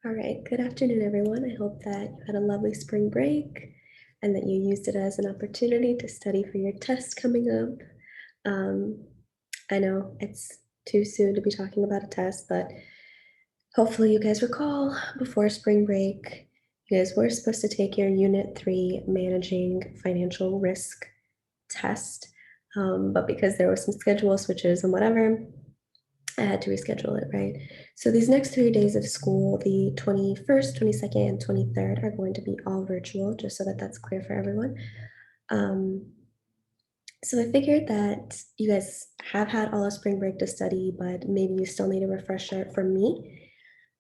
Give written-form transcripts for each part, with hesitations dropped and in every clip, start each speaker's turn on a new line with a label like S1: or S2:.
S1: All right, good afternoon, everyone. I hope that you had a lovely spring break and that you used it as an opportunity to study for your test coming up. Um, I know it's too soon to be talking about a test, but hopefully you guys recall before spring break, you guys were supposed to take your Unit 3 Managing Financial Risk test. But because there were some schedule switches and whatever, I had to reschedule it, right? So these next 3 days of school, the 21st, 22nd, and 23rd, are going to be all virtual, just so that that's clear for everyone. Um, so I figured that you guys have had all of spring break to study, but maybe you still need a refresher from me.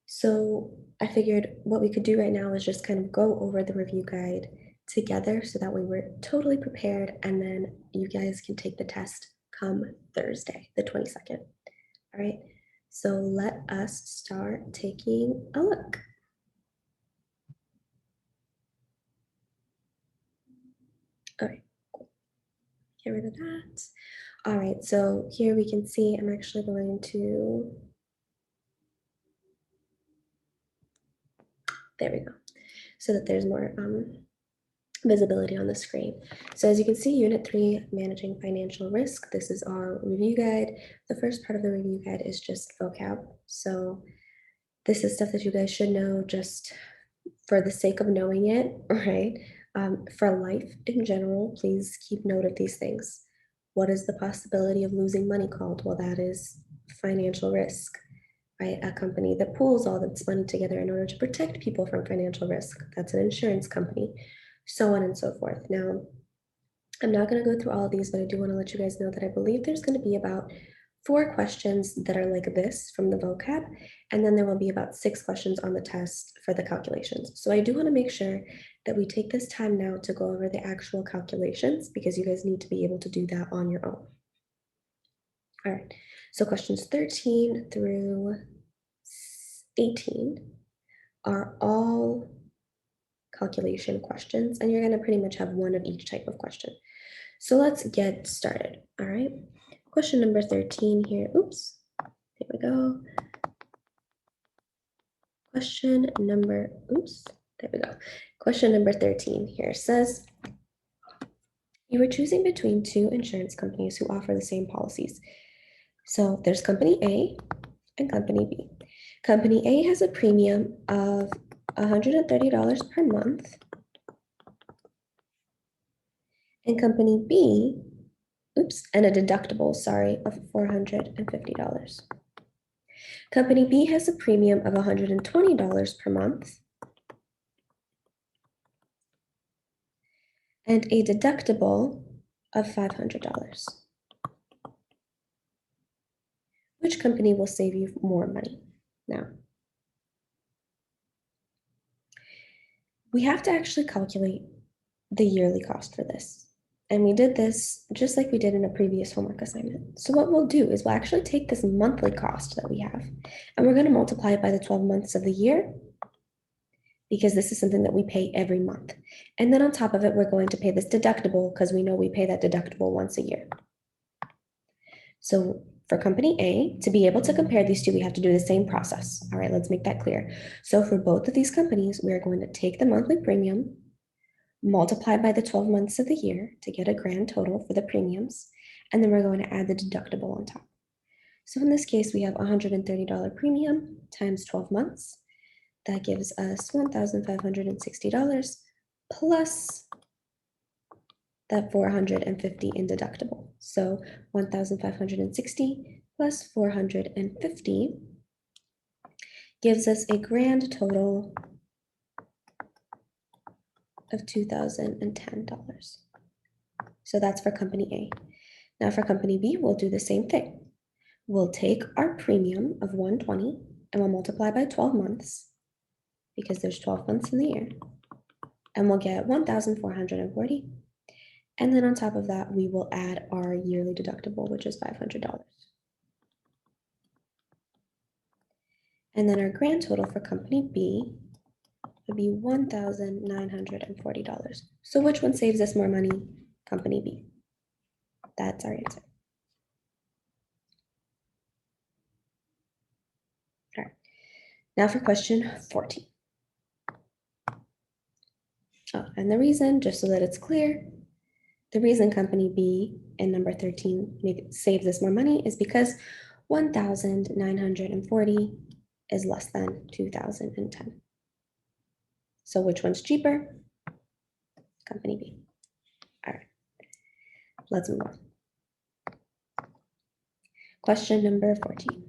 S1: So I figured what we could do right now is just kind of go over the review guide together so that way we're totally prepared, and then you guys can take the test come Thursday, the 22nd. All right, so let us start taking a look. All right, cool. Get rid of that. All right, so here we can see I'm actually going to, there we go, so that there's more visibility on the screen. So as you can see, Unit 3, Managing Financial Risk, this is our review guide. The first part of the review guide is just vocab. So this is stuff that you guys should know just for the sake of knowing it, right? For life in general, please keep note of these things. What is the possibility of losing money called? Well, that is financial risk, right? A company that pools all its money together in order to protect people from financial risk. That's an insurance company, so on and so forth. Now, I'm not going to go through all of these, but I do want to let you guys know that I believe there's going to be about 4 questions that are like this from the vocab, and then there will be about 6 questions on the test for the calculations. So I do want to make sure that we take this time now to go over the actual calculations because you guys need to be able to do that on your own. All right, so questions 13 through 18 are all calculation questions, and you're going to pretty much have one of each type of question. So let's get started, all right? Question number 13 here, oops, there we go. Question number, oops, there we go. Question number 13 here says, you were choosing between 2 insurance companies who offer the same policies. So there's company A and company B. Company A has a premium of $130 per month, and company B, oops, and a deductible, sorry, of $450. Company B has a premium of $120 per month and a deductible of $500. Which company will save you more money? Now, we have to actually calculate the yearly cost for this. And we did this just like we did in a previous homework assignment. So what we'll do is we'll actually take this monthly cost that we have, and we're going to multiply it by the 12 months of the year, because this is something that we pay every month. And then on top of it, we're going to pay this deductible because we know we pay that deductible once a year. So for company A, to be able to compare these two, we have to do the same process. All right, let's make that clear. So for both of these companies, we are going to take the monthly premium, multiply by the 12 months of the year to get a grand total for the premiums, and then we're going to add the deductible on top. So in this case, we have $130 premium times 12 months. That gives us $1,560 plus that 450 in deductible. So 1,560 plus 450 gives us a grand total of $2,010. So that's for company A. Now for company B, we'll do the same thing. We'll take our premium of 120 and we'll multiply by 12 months because there's 12 months in the year, and we'll get 1,440. And then on top of that, we will add our yearly deductible, which is $500. And then our grand total for company B would be $1,940. So which one saves us more money? Company B. That's our answer. All right. Now for question 14. Oh, and the reason, just so that it's clear, the reason company B in number 13 saves us more money is because 1,940 is less than 2,010. So which one's cheaper? Company B. All right, let's move on. Question number 14.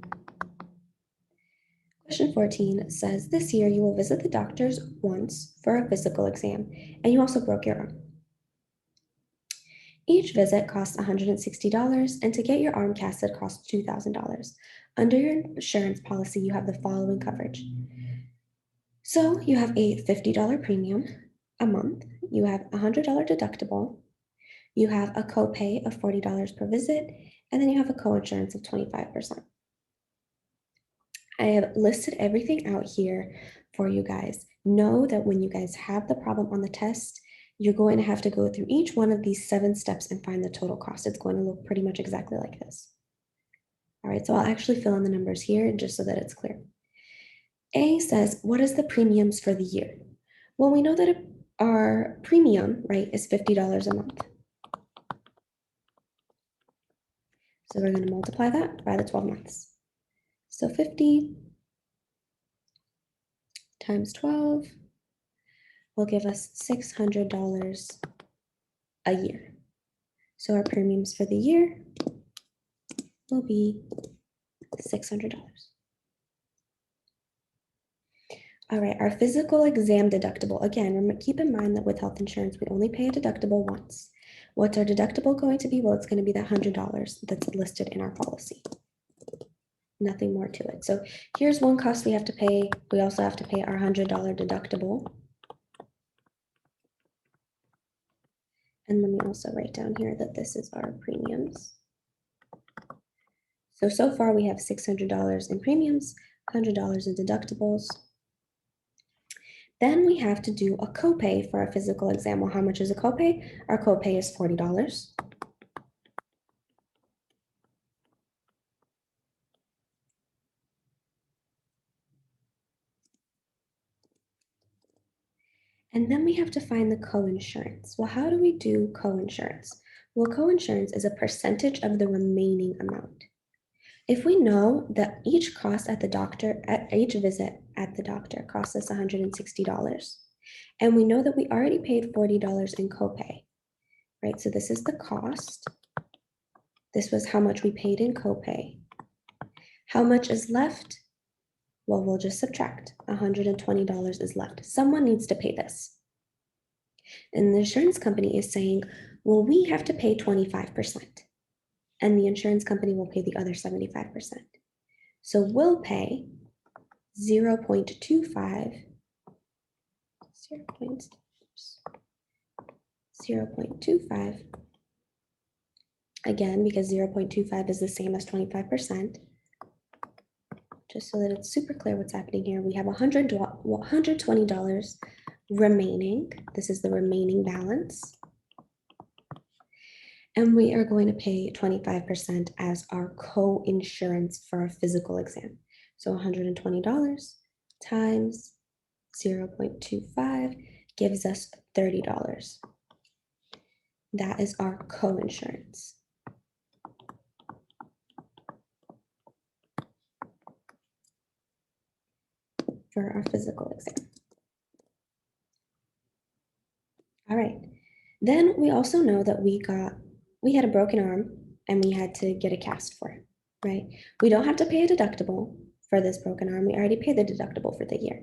S1: Question 14 says, this year you will visit the doctors once for a physical exam, and you also broke your arm. Each visit costs $160, and to get your arm casted costs $2,000. Under your insurance policy, you have the following coverage. So you have a $50 premium a month, you have a $100 deductible, you have a copay of $40 per visit, and then you have a coinsurance of 25%. I have listed everything out here for you guys. Know that when you guys have the problem on the test, you're going to have to go through each one of these 7 steps and find the total cost. It's going to look pretty much exactly like this. All right, so I'll actually fill in the numbers here just so that it's clear. A says, what is the premiums for the year? Well, we know that our premium, right, is $50 a month. So we're going to multiply that by the 12 months. So 50 times 12 will give us $600 a year. So our premiums for the year will be $600. All right, our physical exam deductible. Again, keep in mind that with health insurance, we only pay a deductible once. What's our deductible going to be? Well, it's going to be that $100 that's listed in our policy. Nothing more to it. So here's one cost we have to pay. We also have to pay our $100 deductible. And let me also write down here that this is our premiums. So far we have $600 in premiums, $100 in deductibles. Then we have to do a copay for a physical exam. Well, how much is a copay? Our copay is $40. And then we have to find the coinsurance. Well, how do we do coinsurance? Well, coinsurance is a percentage of the remaining amount. If we know that each cost at the doctor, at each visit at the doctor costs us $160, and we know that we already paid $40 in copay, right? So this is the cost. This was how much we paid in copay. How much is left? Well, we'll just subtract. $120 is left. Someone needs to pay this. And the insurance company is saying, well, we have to pay 25%. And the insurance company will pay the other 75%. So we'll pay 0.25 again, because 0.25 is the same as 25%. Just so that it's super clear what's happening here, we have $120 remaining. This is the remaining balance. And we are going to pay 25% as our co-insurance for a physical exam. So $120 times 0.25 gives us $30. That is our co-insurance. For our physical exam. All right. Then we also know that we had a broken arm and we had to get a cast for it, right? We don't have to pay a deductible for this broken arm. We already paid the deductible for the year,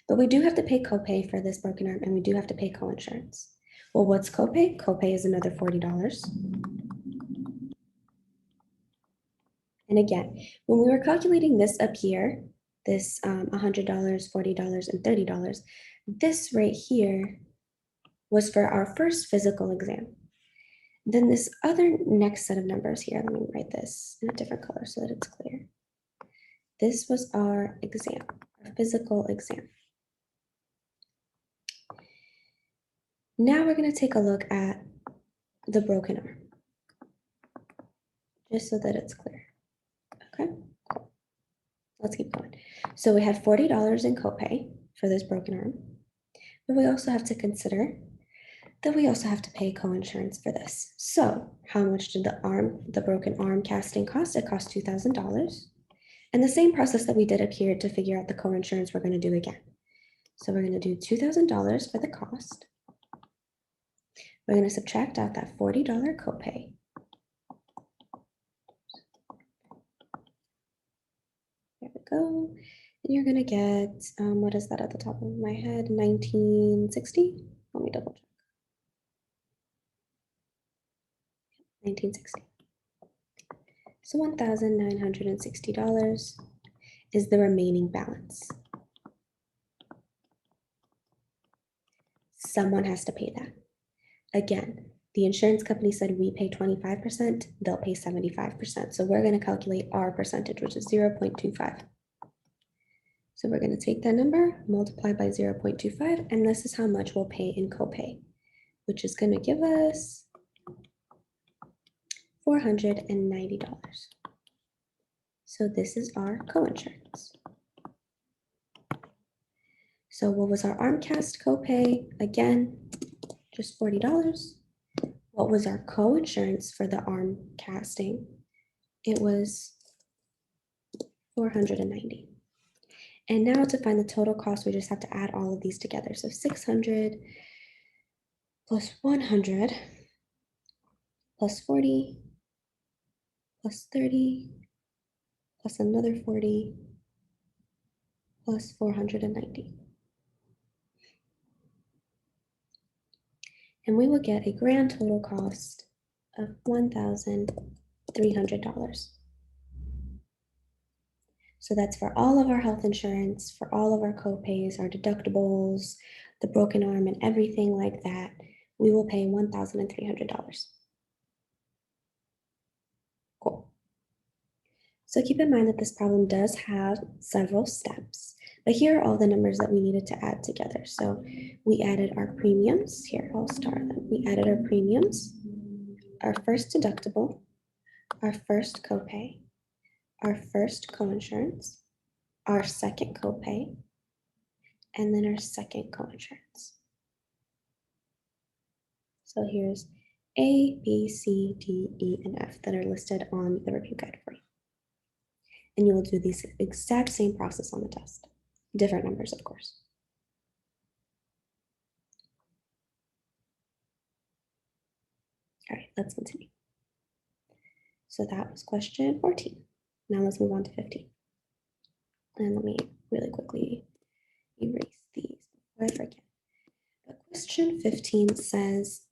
S1: but we do have to pay copay for this broken arm and we do have to pay coinsurance. Well, what's copay? Copay is another $40. And again, when we were calculating this up here, this $100, $40, and $30, this right here was for our first physical exam. Then this other next set of numbers here, let me write this in a different color so that it's clear. This was our exam, our physical exam. Now we're going to take a look at the broken arm, just so that it's clear. Okay, cool. Let's keep going. So we had $40 in copay for this broken arm, but we also have to consider that we also have to pay co-insurance for this. So how much did the broken arm casting cost? It cost $2,000. And the same process that we did up here to figure out the co-insurance, we're going to do again. So we're going to do $2,000 for the cost. We're going to subtract out that $40 copay. There we go. And you're going to get, what is that at the top of my head? 1960? Let me double check. 1960. So $1,960 is the remaining balance. Someone has to pay that. Again, the insurance company said we pay 25%, they'll pay 75%. So we're going to calculate our percentage, which is 0.25. So we're going to take that number, multiply by 0.25, and this is how much we'll pay in copay, which is going to give us $490. So this is our coinsurance. So what was our arm cast copay? Again, just $40. What was our coinsurance for the arm casting? It was $490. And now to find the total cost, we just have to add all of these together. So 600 plus 100 plus 40 plus 30 plus another 40 plus 490. And we will get a grand total cost of $1,300. So that's for all of our health insurance, for all of our copays, our deductibles, the broken arm, and everything like that. We will pay $1,300. Cool. So keep in mind that this problem does have several steps, but here are all the numbers that we needed to add together. So we added our premiums. Here, I'll start them. We added our premiums, our first deductible, our first copay, our first coinsurance, our second copay, and then our second coinsurance. So here's A, B, C, D, E, and F that are listed on the review guide for you. And you will do the exact same process on the test. Different numbers, of course. All right, let's continue. So that was question 14. Now let's move on to 15. And let me really quickly erase these before I forget. But question 15 says,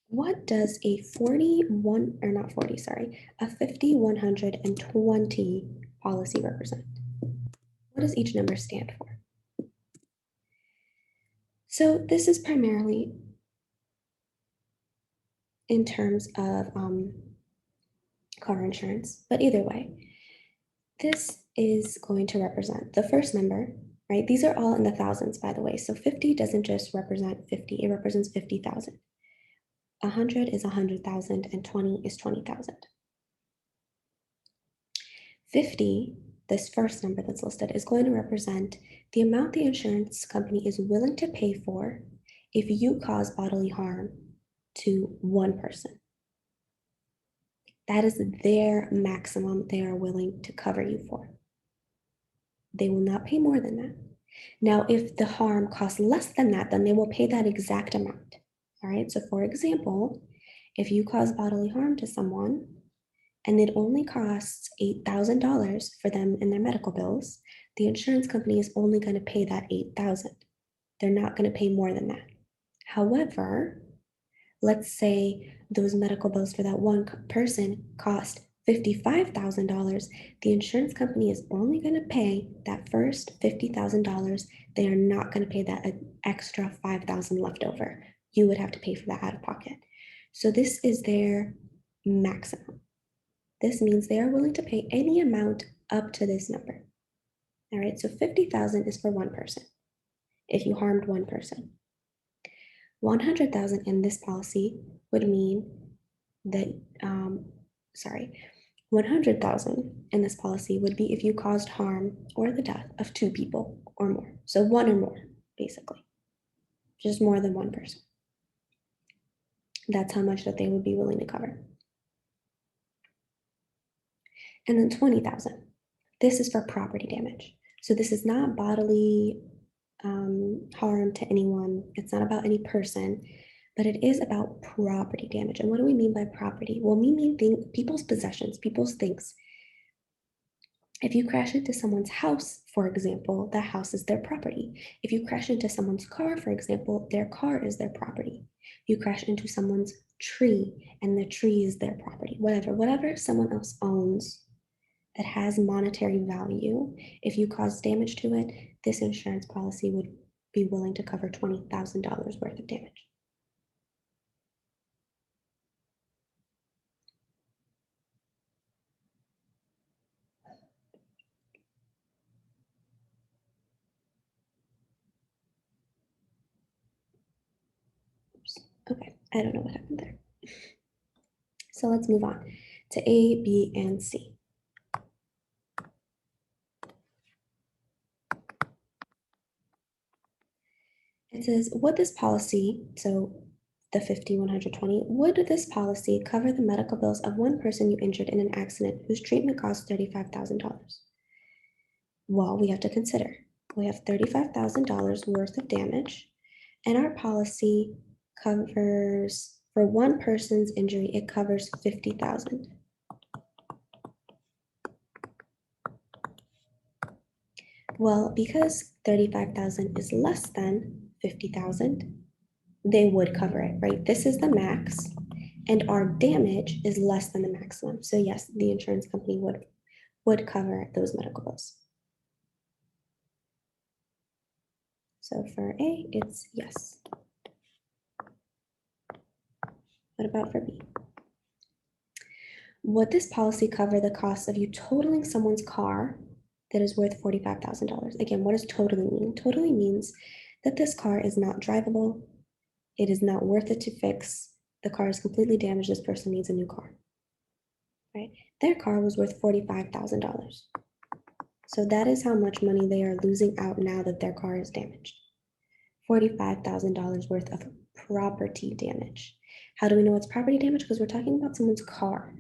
S1: what does a 50, 100, and 20 policy represent? What does each number stand for? So this is primarily in terms of car insurance, but either way, this is going to represent the first number, right? These are all in the thousands, by the way. So 50 doesn't just represent 50, it represents 50,000. 100 is 100,000 and 20 is 20,000. 50, this first number that's listed, is going to represent the amount the insurance company is willing to pay for if you cause bodily harm to one person. That is their maximum they are willing to cover you for. They will not pay more than that. Now, if the harm costs less than that, then they will pay that exact amount. All right, so for example, if you cause bodily harm to someone and it only costs $8,000 for them in their medical bills, the insurance company is only going to pay that $8,000. They're not going to pay more than that. However, let's say those medical bills for that one person cost $55,000. The insurance company is only going to pay that first $50,000. They are not going to pay that extra $5,000 left over. You would have to pay for that out of pocket. So this is their maximum. This means they are willing to pay any amount up to this number. All right, so 50,000 is for one person if you harmed one person. 100,000 in this policy would mean that, 100,000 in this policy would be if you caused harm or the death of two people or more. So one or more, basically, just more than one person. That's how much that they would be willing to cover. And then 20,000. This is for property damage. So this is not bodily harm to anyone. It's not about any person, but it is about property damage. And what do we mean by property? Well, we mean people's possessions, people's things. If you crash into someone's house, for example, that house is their property. If you crash into someone's car, for example, their car is their property. You crash into someone's tree and the tree is their property. Whatever someone else owns that has monetary value, if you cause damage to it, this insurance policy would be willing to cover $20,000 worth of damage. Oops. Okay, I don't know what happened there. So let's move on to A, B, and C. It says, would this policy, so the 50, 120, would this policy cover the medical bills of one person you injured in an accident whose treatment cost $35,000? Well, we have to consider, we have $35,000 worth of damage, and our policy covers, for one person's injury, it covers 50,000. Well, because 35,000 is less than 50,000, they would cover it, right? This is the max, and our damage is less than the maximum. So yes, the insurance company would cover those medical bills. So for A, it's yes. What about for B? Would this policy cover the cost of you totaling someone's car that is worth $45,000? Again, what does totally mean? Totally means that this car is not drivable. It is not worth it to fix. The car is completely damaged. This person needs a new car, right? Their car was worth $45,000. So that is how much money they are losing out now that their car is damaged. $45,000 worth of property damage. How do we know it's property damage? Because we're talking about someone's car,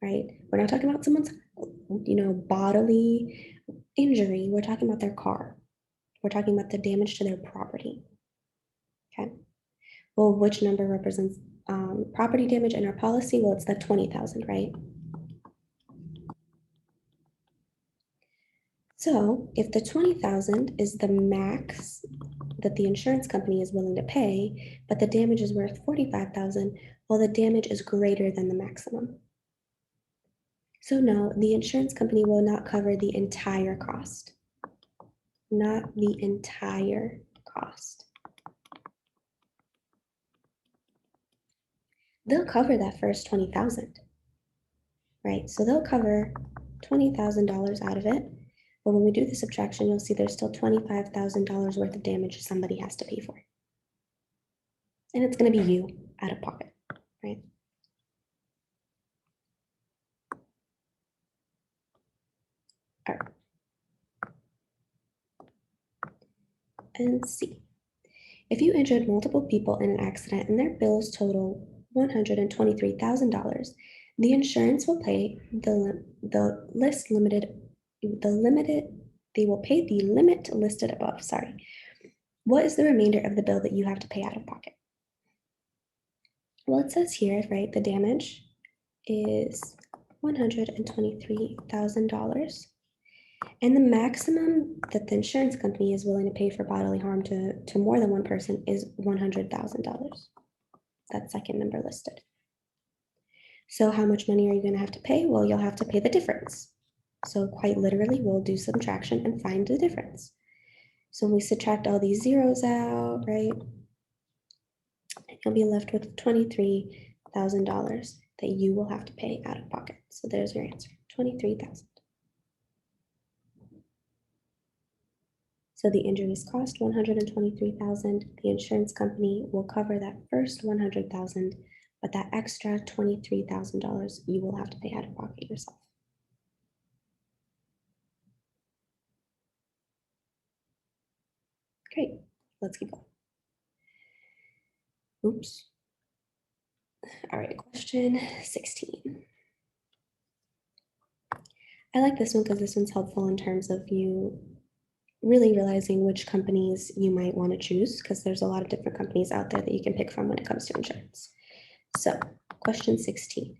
S1: right? We're not talking about someone's, bodily injury. We're talking about their car. We're talking about the damage to their property, okay? Well, which number represents property damage in our policy? Well, it's the 20,000, right? So if the 20,000 is the max that the insurance company is willing to pay, but the damage is worth 45,000, well, the damage is greater than the maximum. So no, the insurance company will not cover the entire cost. Not the entire cost. They'll cover that first 20,000, right? So they'll cover $20,000 out of it. But when we do the subtraction, you'll see there's still $25,000 worth of damage somebody has to pay for. And it's going to be you out of pocket, right? All right. And C. If you injured multiple people in an accident and their bills total $123,000, the insurance will pay they will pay the limit listed above. Sorry. What is the remainder of the bill that you have to pay out of pocket? Well, it says here, right, the damage is $123,000. And the maximum that the insurance company is willing to pay for bodily harm to more than one person is $100,000. That second number listed. So how much money are you going to have to pay? Well, you'll have to pay the difference. So quite literally, we'll do subtraction and find the difference. So when we subtract all these zeros out, right, you'll be left with $23,000 that you will have to pay out of pocket. So there's your answer, $23,000. So the injuries cost $123,000. The insurance company will cover that first $100,000 but that extra $23,000 you will have to pay out of pocket yourself. Great, let's keep going. Oops. All right, question 16. I like this one because this one's helpful in terms of you really realizing which companies you might want to choose, because there's a lot of different companies out there that you can pick from when it comes to insurance. So question 16,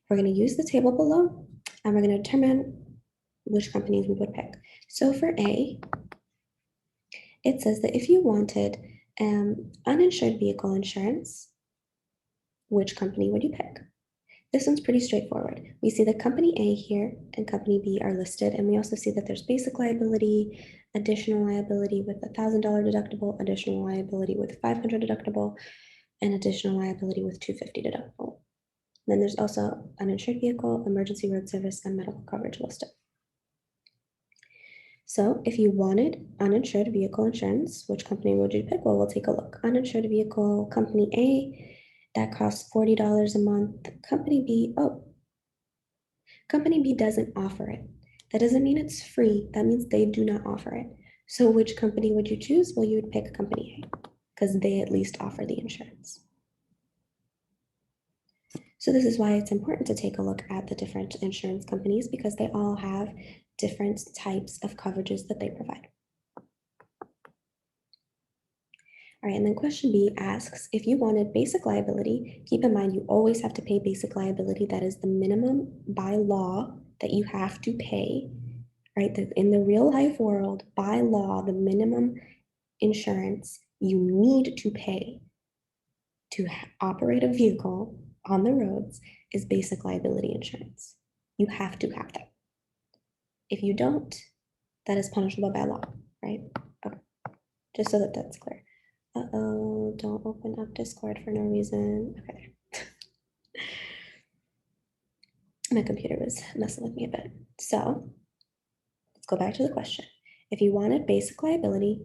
S1: we're going to use the table below and we're going to determine which companies we would pick. So for A, it says that if you wanted uninsured vehicle insurance, which company would you pick? This one's pretty straightforward. We see that company A here and company B are listed, and we also see that there's basic liability, additional liability with $1,000 deductible, additional liability with $500 deductible, and additional liability with $250 deductible. And then there's also uninsured vehicle, emergency road service, and medical coverage listed. So if you wanted uninsured vehicle insurance, which company would you pick? Well, we'll take a look. Uninsured vehicle, company A, that costs $40 a month. Company B, company B doesn't offer it. That doesn't mean it's free. That means they do not offer it. So which company would you choose? Well, you would pick company A because they at least offer the insurance. So this is why it's important to take a look at the different insurance companies, because they all have different types of coverages that they provide. All right, and then question B asks, if you wanted basic liability, keep in mind you always have to pay basic liability. That is the minimum by law that you have to pay, right? In the real life world, by law, the minimum insurance you need to pay to operate a vehicle on the roads is basic liability insurance. You have to have that. If you don't, that is punishable by law, right? Okay, just so that that's clear. Uh-oh, don't open up Discord for no reason. Okay. My computer was messing with me a bit. So let's go back to the question. If you wanted basic liability,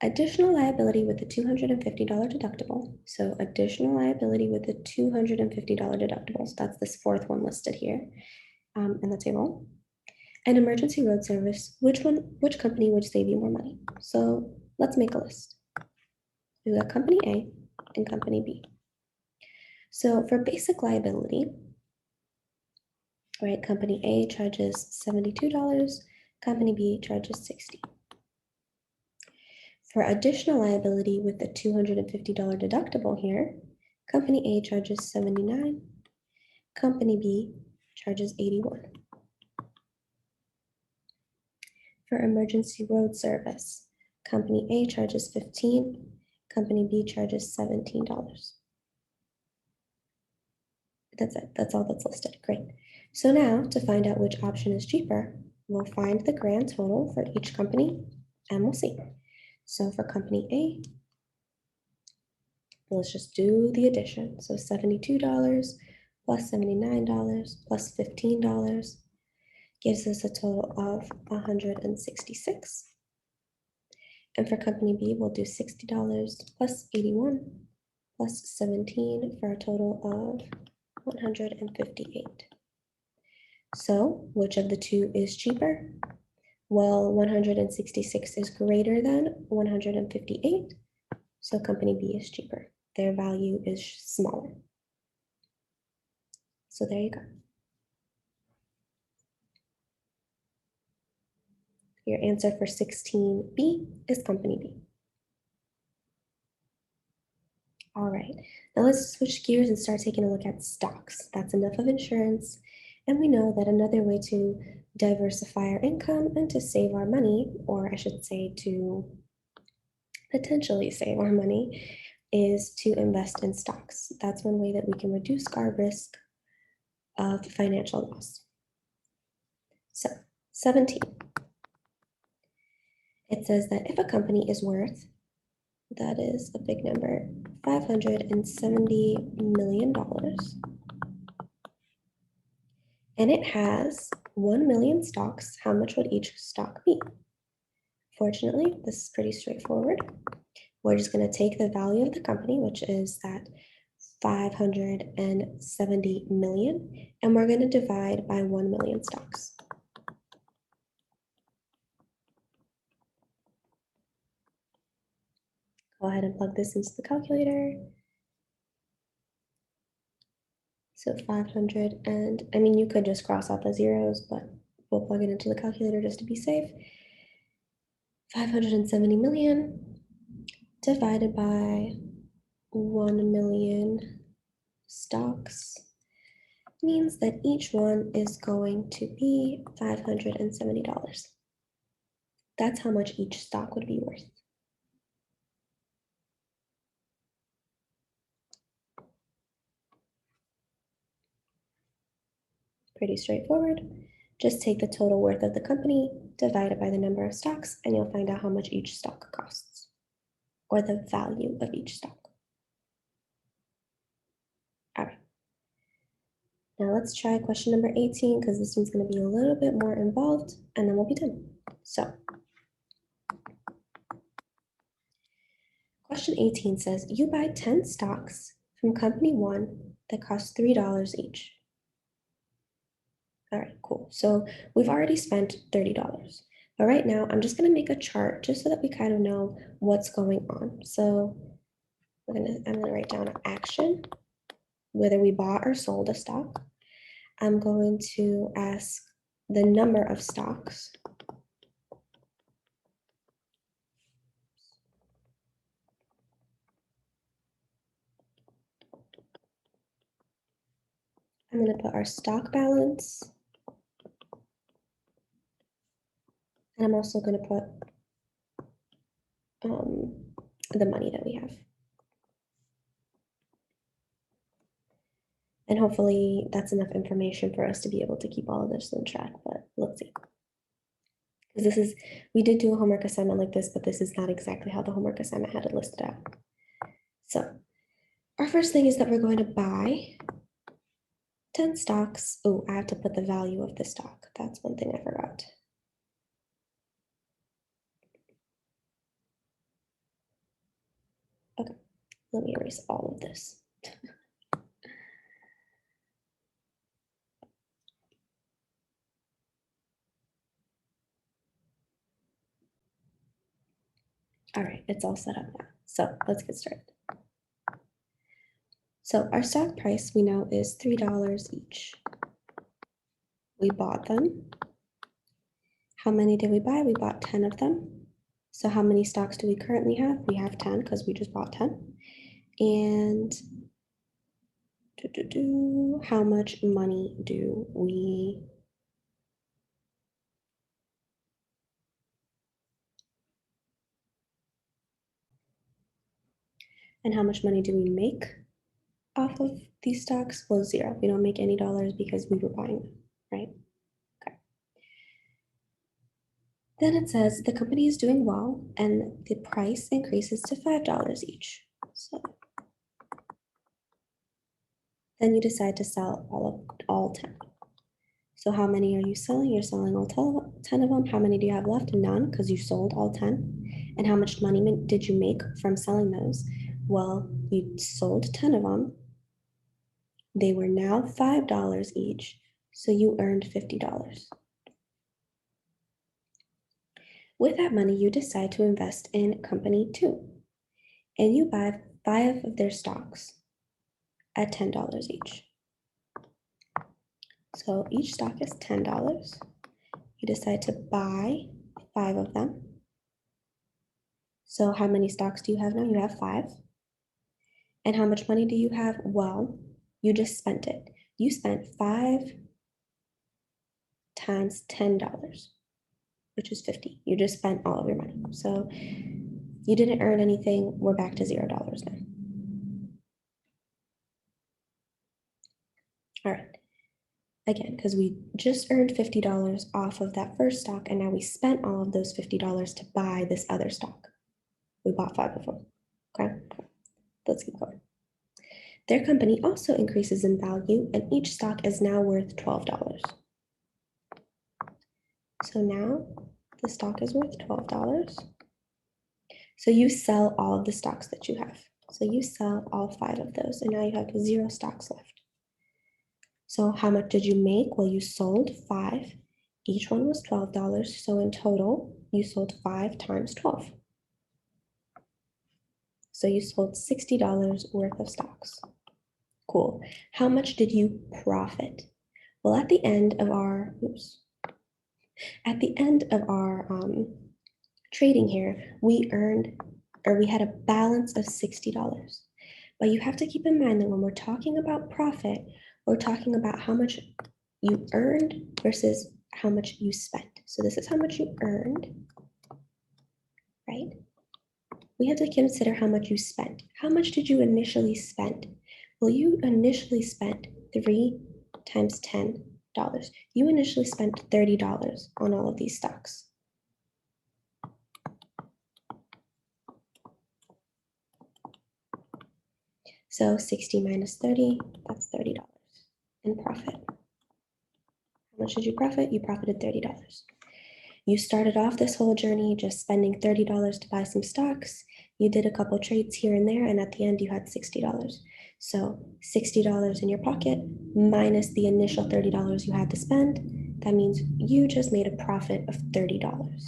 S1: additional liability with a $250 deductible, so additional liability with a $250 deductible, so that's this fourth one listed here in the table, and emergency road service, which company would save you more money? So let's make a list. We've got company A and company B. So for basic liability, right, company A charges $72, company B charges $60. For additional liability with the $250 deductible here, company A charges $79, company B charges $81. For emergency road service, company A charges $15, company B charges $17. That's it. That's all that's listed. Great. So now to find out which option is cheaper, we'll find the grand total for each company and we'll see. So for company A, let's just do the addition. So $72 plus $79 plus $15 gives us a total of $166. And for company B, we'll do $60 plus 81 plus 17 for a total of 158. So which of the two is cheaper? Well, 166 is greater than 158, so company B is cheaper. Their value is smaller. So there you go. Your answer for 16B is company B. All right, now let's switch gears and start taking a look at stocks. That's enough of insurance. And we know that another way to diversify our income and to save our money, or I should say to potentially save our money, is to invest in stocks. That's one way that we can reduce our risk of financial loss. So 17, it says that if a company is worth, that is a big number, $570 million, and it has 1 million stocks, how much would each stock be? Fortunately, this is pretty straightforward. We're just going to take the value of the company, which is that 570 million, and we're going to divide by 1 million stocks. Go ahead and plug this into the calculator. So 500, and I mean, you could just cross out the zeros, but we'll plug it into the calculator just to be safe. 570 million divided by 1 million stocks means that each one is going to be $570. That's how much each stock would be worth. Pretty straightforward. Just take the total worth of the company, divide it by the number of stocks, and you'll find out how much each stock costs, or the value of each stock. All right. Now let's try question number 18, because this one's going to be a little bit more involved, and then we'll be done. So, question 18 says, you buy 10 stocks from company 1 that cost $3 each. All right, cool. So we've already spent $30. But right now, I'm just going to make a chart just so that we kind of know what's going on. So I'm going to write down action, whether we bought or sold a stock. I'm going to ask the number of stocks. I'm going to put our stock balance. And I'm also going to put the money that we have. And hopefully that's enough information for us to be able to keep all of this in track, but let's see. Because we did do a homework assignment like this, but this is not exactly how the homework assignment had it listed out. So our first thing is that we're going to buy 10 stocks. Oh, I have to put the value of the stock. That's one thing I forgot. Okay, let me erase all of this. All right, it's all set up now. So let's get started. So our stock price we know is $3 each. We bought them. How many did we buy? We bought 10 of them. So how many stocks do we currently have? We have 10 because we just bought 10. And how much money do we how much money do we make off of these stocks? Well, zero. We don't make any dollars because we were buying them, right? Okay. Then it says the company is doing well and the price increases to $5 each. So then you decide to sell all 10. So how many are you selling? You're selling all 10 of them. How many do you have left? None, because you sold all 10. And how much money did you make from selling those? Well, you sold 10 of them. They were now $5 each, so you earned $50. With that money, you decide to invest in company 2, and you buy 5 of their stocks at $10 each. So each stock is $10. You decide to buy 5 of them. So how many stocks do you have now? You have 5. And how much money do you have? Well, you just spent it. You spent 5 times $10, which is 50. You just spent all of your money. So you didn't earn anything. We're back to $0 now. All right. Again, because we just earned $50 off of that first stock, and now we spent all of those $50 to buy this other stock. We bought 5 of them. Okay, let's keep going. Their company also increases in value, and each stock is now worth $12. So now the stock is worth $12. So you sell all of the stocks that you have. So you sell all 5 of those, and now you have 0 stocks left. So how much did you make? Well, you sold 5. Each one was $12. So in total, you sold 5 times 12. So you sold $60 worth of stocks. Cool. How much did you profit? Well, at the end of our trading here, we had a balance of $60. But you have to keep in mind that when we're talking about profit, we're talking about how much you earned versus how much you spent. So this is how much you earned, right? We have to consider how much you spent. How much did you initially spend? Well, you initially spent 3 times $10. You initially spent $30 on all of these stocks. So 60 minus 30, that's $30 in profit. How much did you profit? You profited $30. You started off this whole journey just spending $30 to buy some stocks. You did a couple trades here and there, and at the end you had $60. So $60 in your pocket minus the initial $30 you had to spend. That means you just made a profit of $30.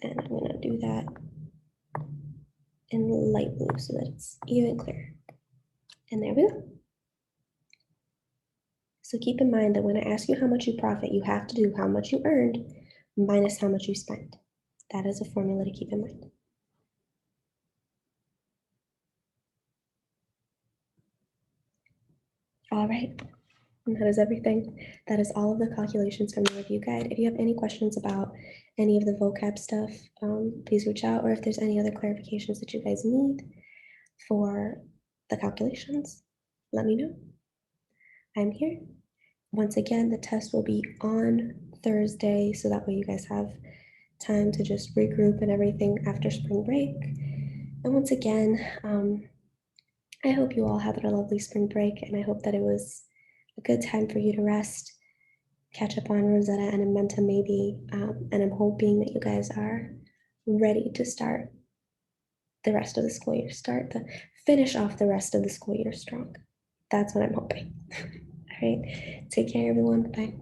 S1: And I'm gonna do that in light blue so that it's even clearer. And there we go. So keep in mind that when I ask you how much you profit, you have to do how much you earned minus how much you spent. That is a formula to keep in mind. All right, and that is everything. That is all of the calculations from the review guide. If you have any questions about any of the vocab stuff, please reach out, or if there's any other clarifications that you guys need for the calculations, let me know. I'm here. Once again, the test will be on Thursday, so that way you guys have time to just regroup and everything after spring break. And once again, I hope you all had a lovely spring break, and I hope that it was a good time for you to rest, catch up on Rosetta and Amenta maybe, and I'm hoping that you guys are ready to start the rest of the school year, finish off the rest of the school year strong. That's what I'm hoping. All right, take care everyone, bye.